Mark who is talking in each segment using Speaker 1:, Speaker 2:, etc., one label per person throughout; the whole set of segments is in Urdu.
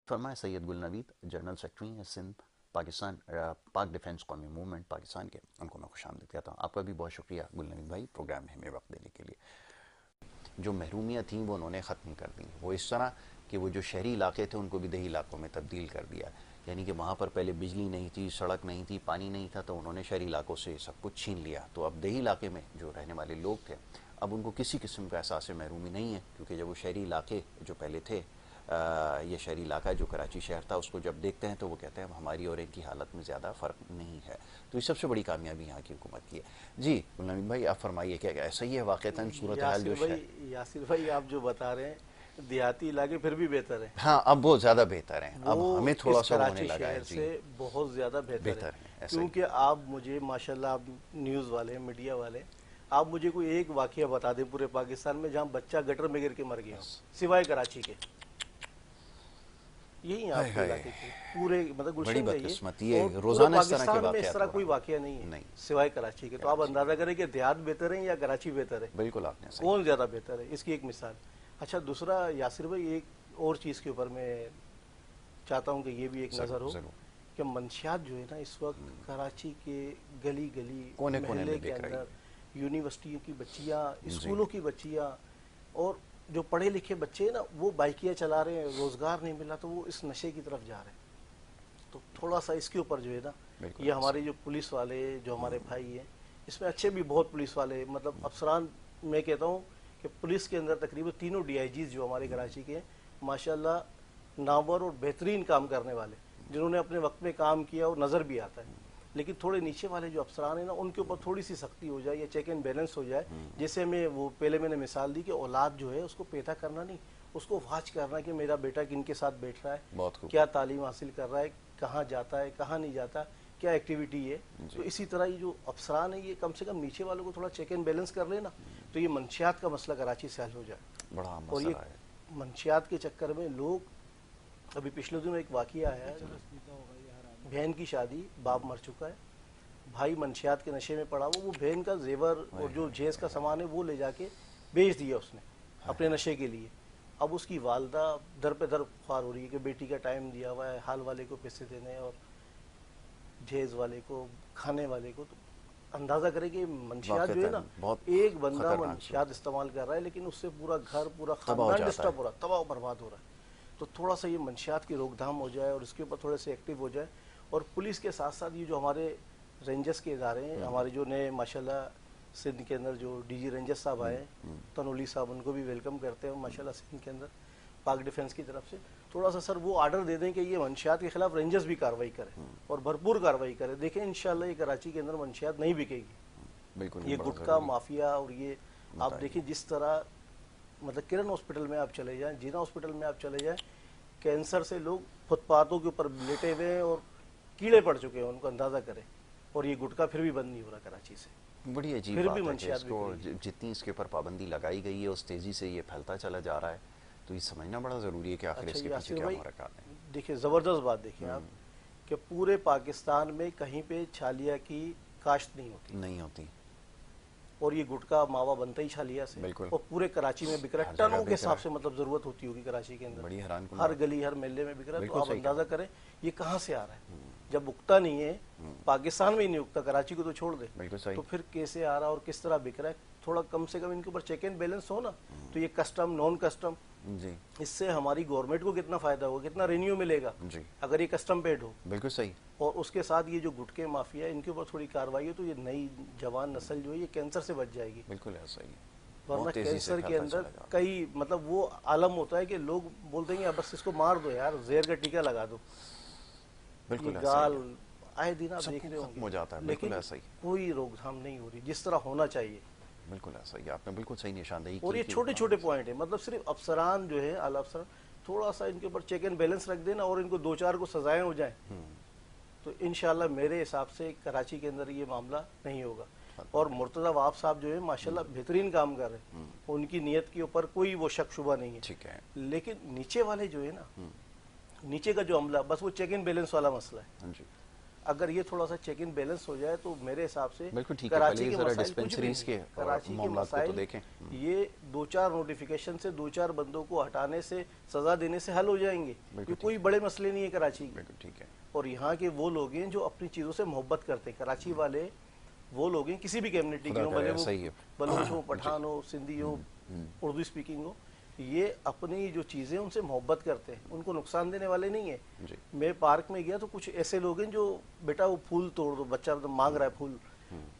Speaker 1: فرمائے سید گل نوید جنرل سیکرٹری ہیں سندھ پاکستان پاک ڈیفنس قومی موومنٹ پاکستان کے، ان کو میں خوش آمدید کہتا ہوں. آپ کا بھی بہت شکریہ گل نوید بھائی پروگرام میں ہمیں وقت دینے کے لیے. جو محرومیاں تھیں وہ انہوں نے ختم کر دیں، وہ اس طرح کہ وہ جو شہری علاقے تھے ان کو بھی دیہی علاقوں میں تبدیل کر دیا. یعنی کہ وہاں پر پہلے بجلی نہیں تھی، سڑک نہیں تھی، پانی نہیں تھا، تو انہوں نے شہری علاقوں سے سب کچھ چھین لیا. تو اب دیہی علاقے میں جو رہنے والے لوگ تھے اب ان کو کسی قسم کا احساس محرومی نہیں ہے، کیونکہ جب وہ شہری علاقے جو پہلے تھے یہ شہری علاقہ جو کراچی شہر تھا اس کو جب دیکھتے ہیں تو وہ کہتے ہیں ہماری اور ان کی حالت میں زیادہ فرق نہیں ہے. تو یہ سب سے بڑی کامیابی یہاں کی حکومت کی ہے. جی غلام بھائی آپ فرمائیے، کیا ایسا ہی ہے واقعتاً صورتحال جو
Speaker 2: یاسر بھائی آپ جو بتا رہے ہیں دیہاتی علاقے پھر بھی بہتر ہیں.
Speaker 1: ہاں اب بہت زیادہ بہتر ہیں، اب
Speaker 2: وہ
Speaker 1: ہمیں تھوڑا
Speaker 2: اس
Speaker 1: سا ہونے
Speaker 2: کراچی
Speaker 1: لگا ہے.
Speaker 2: شہر
Speaker 1: جی
Speaker 2: سے بہت زیادہ بہتر ہے.
Speaker 1: ایسا ہی
Speaker 2: کیونکہ آپ مجھے ماشاءاللہ آپ نیوز والے میڈیا والے آپ مجھے کوئی ایک واقعہ بتا دیں پورے پاکستان میں جہاں بچہ گٹر میں گر کے مر گیا سوائے کراچی کے. یہی آپ کے علاقے کے پورے مطلب
Speaker 1: بڑی
Speaker 2: گلشن جائیے
Speaker 1: بدقسمتی
Speaker 2: اور
Speaker 1: ہے،
Speaker 2: پورے
Speaker 1: روزانہ اس طرح کے
Speaker 2: پاکستان میں اس
Speaker 1: واقعات
Speaker 2: طرح
Speaker 1: ہو
Speaker 2: کوئی
Speaker 1: رہے
Speaker 2: واقعہ نہیں ہے
Speaker 1: نہیں
Speaker 2: سوائے کراچی کے. تو آپ اندازہ کریں کہ دیہات بہتر ہے یا کراچی بہتر ہے،
Speaker 1: بالکل آپ نے صحیح
Speaker 2: کون زیادہ بہتر ہے. اس کی ایک مثال. اچھا دوسرا یاسر بھائی ایک اور چیز کے اوپر میں چاہتا ہوں کہ یہ بھی ایک نظر ہو
Speaker 1: ضرور
Speaker 2: کہ منشیات جو ہے نا اس وقت کراچی کے گلی گلی
Speaker 1: کونے کونے
Speaker 2: محلے
Speaker 1: میں
Speaker 2: کے
Speaker 1: بک رہی
Speaker 2: اندر یونیورسٹیوں کی بچیاں
Speaker 1: جی
Speaker 2: اسکولوں کی بچیاں اور جو پڑھے لکھے بچے ہیں نا وہ بائکیاں چلا رہے ہیں، روزگار نہیں ملا تو وہ اس نشے کی طرف جا رہے ہیں. تو تھوڑا سا اس کے اوپر جو ہے نا
Speaker 1: بالکل
Speaker 2: یہ
Speaker 1: ایسا
Speaker 2: ہمارے جو پولیس والے جو ہمارے بھائی ہیں اس میں اچھے بھی بہت پولیس والے مطلب افسران میں کہتا ہوں کہ پولیس کے اندر تقریباً تینوں ڈی آئی جیز جو ہمارے کراچی کے ہیں ماشاءاللہ نامور اور بہترین کام کرنے والے جنہوں نے اپنے وقت میں کام کیا اور نظر بھی آتا ہے. لیکن تھوڑے نیچے والے جو افسران ہیں نا ان کے اوپر تھوڑی سی سختی ہو جائے یا چیک اینڈ بیلنس ہو جائے. جیسے میں وہ پہلے میں نے مثال دی کہ اولاد جو ہے اس کو پیدا کرنا نہیں، اس کو واچ کرنا کہ میرا بیٹا کن کے ساتھ بیٹھ رہا ہے،
Speaker 1: بہت خوب
Speaker 2: کیا تعلیم حاصل کر رہا ہے، کہاں جاتا ہے کہاں نہیں جاتا، کیا ایکٹیویٹی ہے. تو اسی طرح یہ جو افسران ہیں یہ کم سے کم نیچے والوں کو تھوڑا چیک اینڈ بیلنس کر لینا تو یہ منشیات کا مسئلہ کراچی سے حل ہو جائے.
Speaker 1: بڑا
Speaker 2: اور
Speaker 1: مسئلہ
Speaker 2: یہ
Speaker 1: ہے.
Speaker 2: منشیات کے چکر میں لوگ ابھی پچھلے دنوں ایک واقعہ آیا ہے، بہن کی شادی، باپ مر چکا ہے، بھائی منشیات کے نشے میں پڑا وہ بہن کا زیور اور جو جہیز کا سامان ہے وہ لے جا کے بیچ دیا اس نے اپنے نشے کے لیے. اب اس کی والدہ در پہ در خوار ہو رہی ہے کہ بیٹی کا ٹائم دیا ہوا ہے، حال والے کو پیسے دینے اور جہیز والے کو کھانے والے کو. تو اندازہ کریں کہ منشیات جو ہے نا ایک بندہ منشیات استعمال کر رہا ہے لیکن اس سے پورا گھر پورا خاندان ڈسٹرب ہو رہا ہے، تباہ و برباد ہو رہا ہے. تو تھوڑا سا یہ منشیات کی روک تھام ہو جائے اور اس کے اوپر تھوڑے سے ایکٹیو ہو جائے. اور پولیس کے ساتھ ساتھ یہ جو ہمارے رینجرز کے ادارے ہیں ہمارے جو نئے ماشاءاللہ سندھ کے اندر جو ڈی جی رینجرز صاحب آئے ہیں تنولی صاحب ان کو بھی ویلکم کرتے ہیں ماشاءاللہ سندھ کے اندر پاک ڈیفنس کی طرف سے. تھوڑا سا سر وہ آرڈر دے دیں کہ یہ منشیات کے خلاف رینجرز بھی کارروائی کریں اور بھرپور کارروائی کریں. دیکھیں انشاءاللہ یہ کراچی کے اندر منشیات نہیں بکے گی. یہ گٹکا مافیا اور یہ آپ دیکھیں جس طرح مطلب کرن ہاسپٹل میں آپ چلے جائیں، جینا ہاسپٹل میں آپ چلے جائیں، کینسر سے لوگ فٹ پاتھوں کے اوپر لیٹے ہوئے ہیں اور کیڑے پڑ چکے ہیں ان کو اندازہ کریں. اور یہ گٹکا پھر بھی بند نہیں ہو رہا کراچی سے.
Speaker 1: بڑی عجیب بات ہے کہ اس کو جتنی اس کے اوپر پابندی لگائی گئی ہے اس تیزی سے یہ پھیلتا چلا جا رہا ہے. تو یہ سمجھنا بڑا ضروری ہے کہ آخر اس کے پیچھے کیا محرکات ہیں.
Speaker 2: دیکھیں زبردست بات دیکھیں آپ کہ پورے پاکستان میں کہیں پہ چھالیا کی کاشت نہیں ہوتی اور یہ گٹکا ماوا بنتا ہی چھالیا سے اور پورے کراچی میں بک رہا ہے ٹنوں کے حساب سے. مطلب ضرورت ہوتی ہوگی کراچی کے اندر ہر گلی ہر محلے میں بک رہا ہے. تو آپ اندازہ کریں یہ کہاں سے آ رہا ہے. جب اگتا نہیں ہے پاکستان میں ہی نہیں اگتا، کراچی کو تو چھوڑ دے، تو پھر کیسے آ رہا اور کس طرح بک رہا ہے. تھوڑا کم سے کم ان کے اوپر چیک اینڈ بیلنس ہو نا. تو یہ کسٹم نان کسٹم اس سے ہماری گورنمنٹ کو کتنا فائدہ ہوگا، کتنا رینیو ملے گا اگر یہ کسٹم پیڈ ہو.
Speaker 1: بالکل صحیح.
Speaker 2: اور اس کے ساتھ یہ جو گٹکے مافیا ان کے اوپر تھوڑی کارروائی ہو تو یہ نئی جوان نسل جو ہے یہ کینسر سے بچ جائے گی.
Speaker 1: بالکل ایسا ہی.
Speaker 2: ورنہ کینسر کے اندر کئی مطلب وہ عالم ہوتا ہے کہ لوگ بولتے ہیں کہ بس اس کو مار دو یار، زہر کا ٹیکہ لگا دو. یہ گال آئے دن آپ دیکھ رہے ہوں گے لیکن کوئی روک تھام نہیں ہو رہی جس طرح ہونا چاہیے.
Speaker 1: بالکل ایسا ہی. آپ نے بالکل صحیح نشاندہی کی.
Speaker 2: اور یہ چھوٹے چھوٹے پوائنٹ ہیں، مطلب صرف افسران جو ہے اعلیٰ افسر تھوڑا سا ان کے اوپر چیک اینڈ بیلنس رکھ دینا اور ان کو دو چار کو سزائیں ہو جائیں تو انشاءاللہ میرے حساب سے کراچی کے اندر یہ معاملہ نہیں ہوگا. اور مرتضی وہاب صاحب جو ہے ماشاءاللہ بہترین کام کر رہے ہیں، ان کی نیت کے اوپر کوئی وہ شک شبہ نہیں ہے. لیکن نیچے والے جو ہے نا، نیچے کا جو عملہ بس وہ چیک اینڈ بیلنس والا مسئلہ ہے. اگر یہ تھوڑا سا چیک ان بیلنس ہو جائے تو میرے حساب سے
Speaker 1: بالکل ٹھیک ہے.
Speaker 2: کراچی
Speaker 1: پہلے
Speaker 2: کے
Speaker 1: ذرا
Speaker 2: مسائل کچھ بھی
Speaker 1: ڈسپینسریز کے
Speaker 2: نہیں.
Speaker 1: اور
Speaker 2: کراچی کے
Speaker 1: معاملات کو تو
Speaker 2: مسائل
Speaker 1: دیکھیں.
Speaker 2: یہ 2-4 نوٹیفیکیشن سے 2-4 بندوں کو ہٹانے سے سزا دینے سے حل ہو جائیں گے. یہ کوئی بڑے مسئلے نہیں ہے کراچی کے.
Speaker 1: بالکل ٹھیک ہے.
Speaker 2: اور یہاں کے وہ لوگ ہیں جو اپنی چیزوں سے محبت کرتے ہیں. کراچی والے وہ لوگ ہیں کسی بھی کمیونٹی کے ہوں, بھلے وہ بلوچ ہو, پٹھان ہو, سندھی ہو, اردو اسپیکنگ ہو, یہ اپنی جو چیزیں ان سے محبت کرتے ہیں, ان کو نقصان دینے والے نہیں ہیں. میں پارک میں گیا تو کچھ ایسے لوگ ہیں جو بیٹا وہ پھول توڑ دو, بچہ مانگ رہا ہے پھول,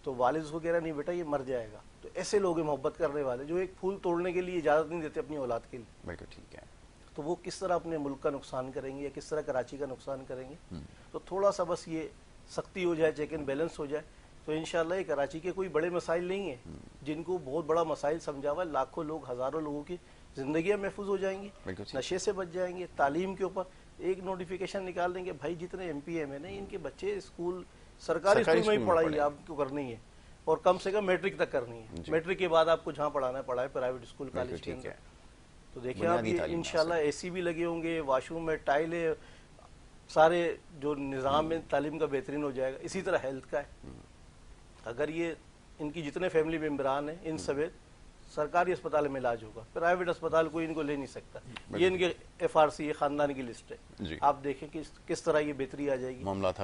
Speaker 2: تو والد اس کو کہہ رہا نہیں بیٹا یہ مر جائے گا. تو ایسے لوگ ہیں محبت کرنے والے جو ایک پھول توڑنے کے لیے اجازت نہیں دیتے اپنی اولاد کے لیے.
Speaker 1: بالکل ٹھیک ہے.
Speaker 2: تو وہ کس طرح اپنے ملک کا نقصان کریں گے یا کس طرح کراچی کا نقصان کریں گے. تو تھوڑا سا بس یہ سختی ہو جائے, چیک اینڈ بیلنس ہو جائے, تو انشاءاللہ یہ کراچی کے کوئی بڑے مسائل نہیں ہیں جن کو بہت بڑا مسائل سمجھا ہوا ہے. لاکھوں لوگ, ہزاروں لوگوں کی زندگیاں محفوظ ہو جائیں گی, نشے سے بچ جائیں گے. تعلیم کے اوپر ایک نوٹیفیکیشن نکال دیں گے, بھائی جتنے ایم پی ایم ہیں ان کے بچے اسکول سرکاری اسکول میں ہی پڑھائی آپ کو کرنی ہے, اور کم سے کم میٹرک تک کرنی ہے. میٹرک کے بعد آپ کو جہاں پڑھانا ہے پڑھائے, پرائیویٹ اسکول کالج کے اندر. تو دیکھیں آپ یہ انشاءاللہ اے سی بھی لگے ہوں گے, واش روم میں ٹائلیں, سارے جو نظام میں تعلیم کا بہترین ہو جائے گا. اسی طرح ہیلتھ کا ہے, اگر یہ ان کی جتنے فیملی ممبران ہیں ان سمیت سرکاری اسپتال میں علاج ہوگا, پرائیویٹ اسپتال کوئی ان کو لے نہیں سکتا. یہ ان کے ایف آر سی خاندان کی لسٹ ہے. آپ دیکھیں کہ کس طرح یہ بہتری آ جائے گی.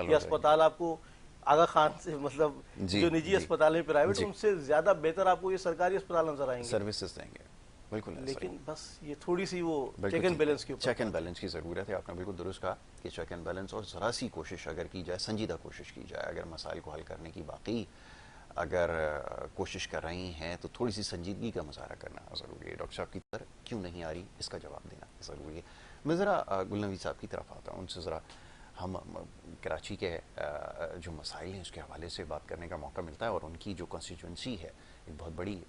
Speaker 2: یہ اسپتال آپ کو آغا خان سے, مطلب جو نجی اسپتال ہیں پرائیویٹ, ان سے زیادہ بہتر آپ کو یہ سرکاری اسپتال نظر آئیں گے,
Speaker 1: سروسز دیں گے. بالکل.
Speaker 2: لیکن بس یہ تھوڑی سی وہ چیک اینڈ بیلنس کے اوپر,
Speaker 1: چیک اینڈ بیلنس کی ضرورت ہے. آپ نے بالکل درست کہا کہ چیک اینڈ بیلنس, اور ذرا سی کوشش اگر کی جائے, سنجیدہ کوشش کی جائے, اگر مسائل کو حل کرنے کی واقعی اگر کوشش کر رہی ہیں تو تھوڑی سی سنجیدگی کا مظاہرہ کرنا ضروری ہے. ڈاکٹر صاحب کی طرف کیوں نہیں آ رہی اس کا جواب دینا ضروری ہے. میں ذرا گلنوی صاحب کی طرف آتا ہوں, ان سے ذرا ہم کراچی کے جو مسائل ہیں اس کے حوالے سے بات کرنے کا موقع ملتا ہے, اور ان کی جو کانسٹیچوئنسی ہے, ایک بہت بڑی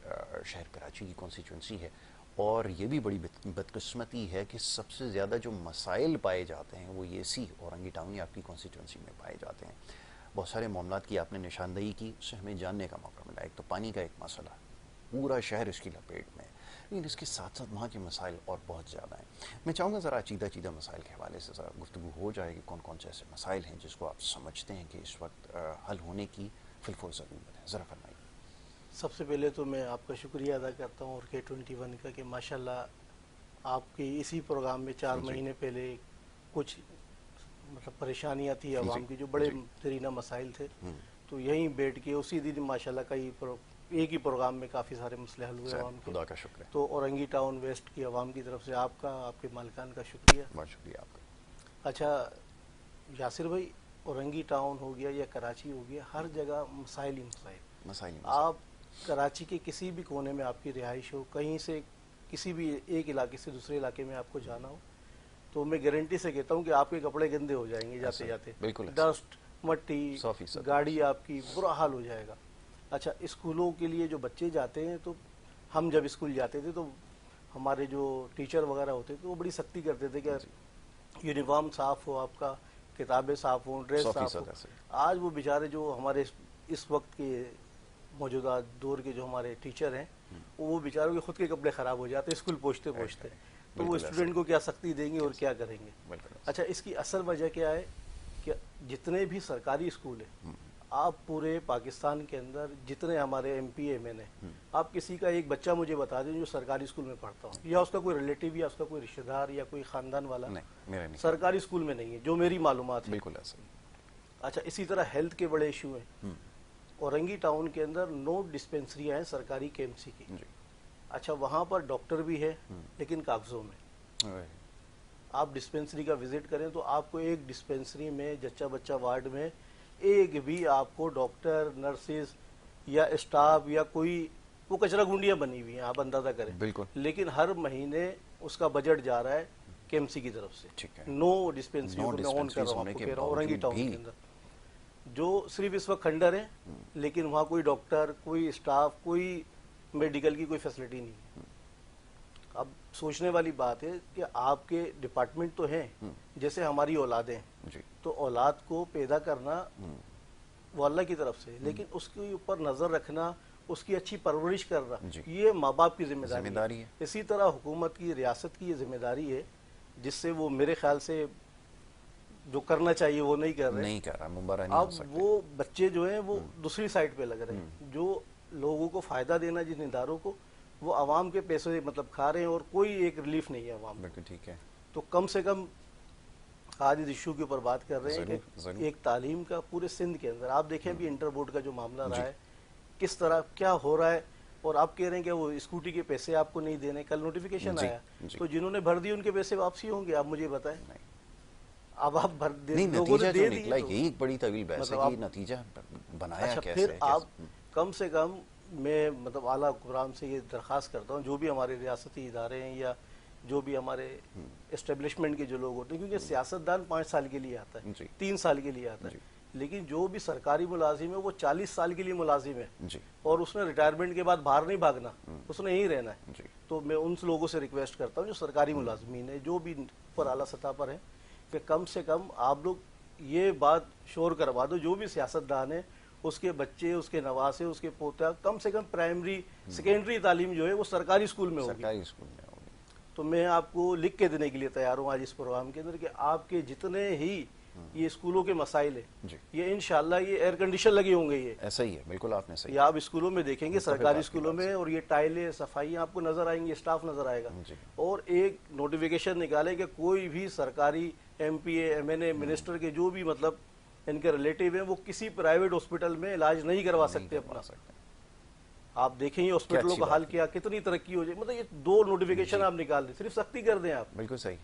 Speaker 1: شہر کراچی کی کانسٹیچوئنسی ہے, اور یہ بھی بڑی بدقسمتی ہے کہ سب سے زیادہ جو مسائل پائے جاتے ہیں وہ یہ سی اورنگی ٹاؤن یا آپ کی کانسٹیچوئنسی میں پائے جاتے ہیں. بہت سارے معاملات کی آپ نے نشاندہی کی, اس سے ہمیں جاننے کا موقع ملا. ایک تو پانی کا ایک مسئلہ, پورا شہر اس کی لپیٹ میں ہے, لیکن اس کے ساتھ ساتھ وہاں کے مسائل اور بہت زیادہ ہیں. میں چاہوں گا ذرا چیدہ مسائل کے حوالے سے ذرا گفتگو ہو جائے کہ کون کون سے ایسے مسائل ہیں جس کو آپ سمجھتے ہیں کہ اس وقت حل ہونے کی فلفور ضرورت ہے. ذرا فرمائیے.
Speaker 2: سب سے پہلے تو میں آپ کا شکریہ ادا کرتا ہوں, اور K21 کا, کہ ماشاءاللہ آپ کے اسی پروگرام میں 4 مہینے پہلے کچھ مطلب پریشانیاں تھی عوام کی, جو بڑے ترینہ مسائل تھے, تو یہیں بیٹھ کے اسی دن ماشاءاللہ ایک ہی پروگرام میں کافی سارے مسئلے حل ہوئے عوام کے.
Speaker 1: خدا کا شکر ہے.
Speaker 2: تو اورنگی ٹاؤن ویسٹ کی عوام کی طرف سے آپ کا, آپ کے مالکان کا شکریہ.
Speaker 1: بہت شکریہ آپ کا.
Speaker 2: اچھا یاسر بھائی, اورنگی ٹاؤن ہو گیا یا کراچی ہو گیا, ہر جگہ مسائل ہی مسائل. آپ کراچی کے کسی بھی کونے میں آپ کی رہائش ہو, کہیں سے کسی بھی ایک علاقے سے دوسرے علاقے میں آپ کو جانا ہو, تو میں گارنٹی سے کہتا ہوں کہ آپ کے کپڑے گندے ہو جائیں گے جاتے جاتے. ڈسٹ, مٹی, گاڑی آپ کی, برا حال ہو جائے گا. اچھا اسکولوں کے لیے جو بچے جاتے ہیں, تو ہم جب اسکول جاتے تھے تو ہمارے جو ٹیچر وغیرہ ہوتے تھے وہ بڑی سختی کرتے تھے کہ یونیفارم صاف ہو, آپ کا کتابیں صاف ہوں, ڈریس صاف ہو. آج وہ بیچارے جو ہمارے اس وقت کے موجودہ دور کے جو ہمارے ٹیچر ہیں, وہ بیچاروں کے خود کے کپڑے خراب ہو جاتے ہیں اسکول پہنچتے, تو وہ اسٹوڈنٹ کو کیا سختی دیں گے اور کیا کریں گے. اچھا اس کی اصل وجہ کیا ہے کہ جتنے بھی سرکاری اسکول ہیں, آپ پورے پاکستان کے اندر جتنے ہمارے ایم پی ایم این ہیں, آپ کسی کا ایک بچہ مجھے بتا دیں جو سرکاری اسکول میں پڑھتا ہوں, یا اس کا کوئی ریلیٹیو یا اس کا کوئی رشتہ دار یا کوئی خاندان والا سرکاری اسکول میں نہیں ہے, جو میری معلومات ہے.
Speaker 1: بالکل ایسا.
Speaker 2: اچھا اسی طرح ہیلتھ کے بڑے ایشو ہیں. اورنگی ٹاؤن کے اندر 9 ڈسپینسریاں ہیں سرکاری کے ایم سی کی. اچھا وہاں پر ڈاکٹر بھی ہے لیکن کاغذوں میں. آپ ڈسپینسری کا وزٹ کریں تو آپ کو ایک ڈسپینسری میں جچہ بچہ وارڈ میں ایک بھی آپ کو ڈاکٹر, نرسز یا اسٹاف یا کوئی, وہ کچرا گنڈیاں بنی ہوئی ہیں, آپ اندازہ کریں.
Speaker 1: بالکل.
Speaker 2: لیکن ہر مہینے اس کا بجٹ جا رہا ہے کے ایم سی کی طرف سے. 9 ڈسپینسریوں کو میں آن کر رہا ہوں, آپ کو کہہ رہا ہوں اورنگی ٹاؤن کے اندر, جو صرف اس وقت کھنڈر ہے, لیکن وہاں کوئی ڈاکٹر, کوئی اسٹاف, کوئی میڈیکل کی کوئی فیسلٹی نہیں ہے. اب سوچنے والی بات ہے کہ آپ کے ڈپارٹمنٹ تو ہیں, جیسے ہماری اولادیں, تو اولاد کو پیدا کرنا وہ اللہ کی طرف سے, لیکن اس کے اوپر نظر رکھنا, اس کی اچھی پرورش کرنا, یہ ماں باپ کی ذمہ داری ہے. اسی طرح حکومت کی, ریاست کی یہ ذمہ داری ہے, جس سے وہ میرے خیال سے جو کرنا چاہیے وہ نہیں کر رہے.
Speaker 1: نہیں کر رہا، ممبرا نہیں ہو
Speaker 2: اب
Speaker 1: سکتے.
Speaker 2: وہ بچے جو ہیں وہ دوسری سائڈ پہ لگ رہے ہیں. جو لوگوں کو فائدہ دینا جن اداروں کو، وہ عوام کے پیسوں سے مطلب کھا رہے ہیں اور کوئی ایک ریلیف نہیں ہے عوام کو.
Speaker 1: بالکل ٹھیک ہے.
Speaker 2: تو کم سے کم آج اس ایشو کے اوپر بات کر رہے ہیں کہ ایک تعلیم کا پورے سندھ کے اندر آپ دیکھیں ابھی انٹر بورڈ کا جو معاملہ رہا ہے کس طرح کیا ہو رہا ہے. اور آپ کہہ رہے ہیں کہ وہ اسکوٹی کے پیسے آپ کو نہیں دینے. کل نوٹیفیکیشن آیا تو جنہوں نے بھر دی ان کے پیسے واپسی ہوں گے. آپ مجھے بتائیں. اب آپ بھر دے لوگوں نے دے دی.
Speaker 1: یہی ایک بڑی طویل بحث ہے کہ نتیجہ بنایا کیسے.
Speaker 2: پھر آپ کم سے کم میں مطلب اعلیٰ حکمران سے یہ درخواست کرتا ہوں جو بھی ہمارے ریاستی ادارے ہیں یا جو بھی ہمارے اسٹیبلشمنٹ کے جو لوگ ہوتے ہیں، کیونکہ سیاستدان 5 سال کے لیے آتا ہے، 3 سال کے لیے آتا ہے، لیکن جو بھی سرکاری ملازم ہے وہ 40 سال کے لیے ملازم ہے اور اس نے ریٹائرمنٹ کے بعد باہر نہیں بھاگنا، اس نے یہیں رہنا ہے. تو میں ان لوگوں سے ریکویسٹ کرتا ہوں جو سرکاری ملازمین ہیں جو بھی اوپر اعلیٰ سطح پر ہیں کہ کم سے کم آپ لوگ یہ بات شور کروا دو جو بھی سیاستدان ہے اس کے بچے، اس کے نواسے، اس کے پوتا کم سے کم پرائمری سیکنڈری تعلیم جو ہے وہ سرکاری اسکول میں ہوگی. تو میں آپ کو لکھ کے دینے کے لیے تیار ہوں آج اس پروگرام کے اندر کہ آپ کے جتنے ہی یہ اسکولوں کے مسائل ہیں یہ انشاءاللہ یہ ایئر کنڈیشن لگے ہوں گے. یہ
Speaker 1: ایسا ہی ہے، بالکل آپ نے صحیح.
Speaker 2: یہ آپ اسکولوں میں دیکھیں گے سرکاری اسکولوں میں اور یہ ٹائلیں صفائیاں آپ کو نظر آئیں گی، اسٹاف نظر آئے گا. اور ایک نوٹیفیکیشن نکالے کہ کوئی بھی سرکاری ایم پی اے، ایم این اے، منسٹر کے جو بھی مطلب ان کے ریلیٹیو ہیں وہ کسی پرائیویٹ ہاسپٹل میں علاج نہیں کروا سکتے اپنا. آپ دیکھیں یہ ہاسپٹلوں کا حال کیا کتنی ترقی ہو جائے. مطلب یہ 2 نوٹیفیکیشن آپ نکال دیں، صرف سختی کر دیں آپ.
Speaker 1: بالکل صحیح.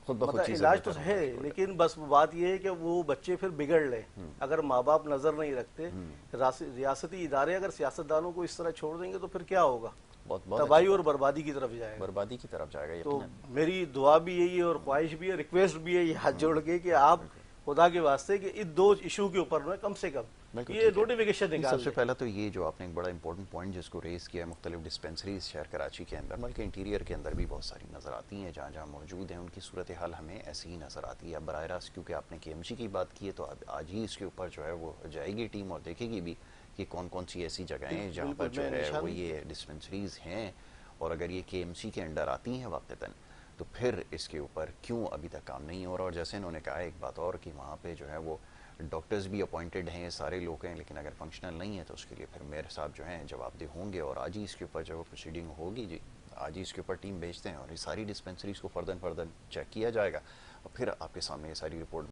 Speaker 1: خود بخود
Speaker 2: مطلب علاج تو ہے لیکن بس بات یہ ہے کہ وہ بچے پھر بگڑ لیں اگر ماں باپ نظر نہیں رکھتے. ریاستی ادارے اگر سیاستدانوں کو اس طرح چھوڑ دیں گے تو پھر کیا ہوگا؟ تباہی اور بربادی کی طرف جائے گا.
Speaker 1: بربادی کی طرف جائے گا.
Speaker 2: تو میری دعا بھی یہی ہے اور خواہش بھی ہے، ریکویسٹ بھی ہے یہ ہاتھ جوڑ کے کہ آپ خدا کے واسطے کہ ان 2 ایشو کے اوپر میں کم سے کم یہ نوٹیفیکیشن نکال.
Speaker 1: سب سے پہلا تو یہ جو آپ نے ایک بڑا امپورٹنٹ پوائنٹ جس کو ریز کیا ہے، مختلف ڈسپینسریز شہر کراچی کے اندر، ملک انٹیریئر کے اندر بھی بہت ساری نظر آتی ہیں جہاں جہاں موجود ہیں، ان کی صورتحال ہمیں ایسی ہی نظر آتی ہے. براہ راست کیونکہ آپ نے کے ایم سی کی بات کی ہے تو آج ہی اس کے اوپر جو ہے وہ جائے گی ٹیم اور دیکھے گی بھی کہ کون کون سی ایسی جگہیں ہیں جہاں پر جو ہے وہ یہ ڈسپینسریز ہیں اور اگر یہ کے ایم سی کے انڈر آتی ہیں واقعتاً تو پھر اس کے اوپر کیوں ابھی تک کام نہیں ہو رہا. اور جیسے انہوں نے کہا ایک بات اور کہ وہاں پہ جو ہے وہ ڈاکٹرز بھی اپوائنٹڈ ہیں، سارے لوگ ہیں، لیکن اگر فنکشنل نہیں ہے تو اس کے لیے پھر میئر صاحب جو ہیں جواب دہ ہوں گے. اور آج ہی اس کے اوپر جو پروسیڈنگ ہوگی آج ہی اس کے اوپر ٹیم بھیجتے ہیں اور یہ ساری ڈسپینسریز کو فردن چیک کیا جائے گا اور پھر آپ کے سامنے یہ ساری رپورٹ